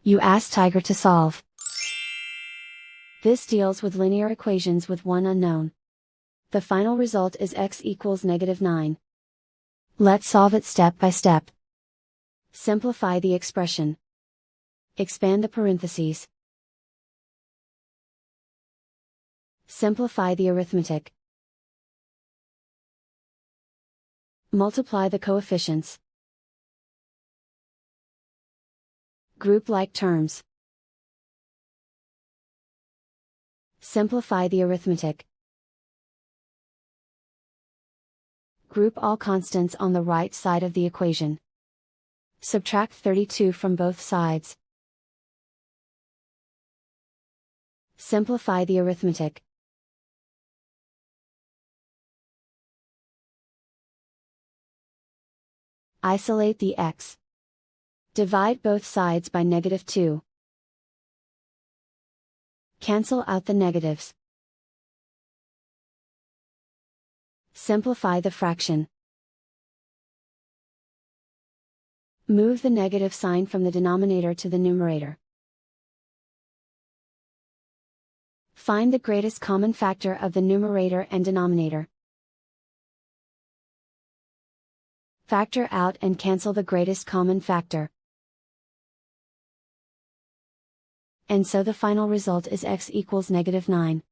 You ask Tiger to solve. This deals with linear equations with one unknown. The final result is x equals -9. Let's solve it step by step. Simplify the expression. Expand the parentheses. Simplify the arithmetic. Multiply the coefficients. Group like terms. Simplify the arithmetic. Group all constants on the right side of the equation. Subtract 32 from both sides. Simplify the arithmetic. Isolate the x. Divide both sides by -2. Cancel out the negatives. Simplify the fraction. Move the negative sign from the denominator to the numerator. Find the greatest common factor of the numerator and denominator. Factor out and cancel the greatest common factor. And so the final result is x equals -9.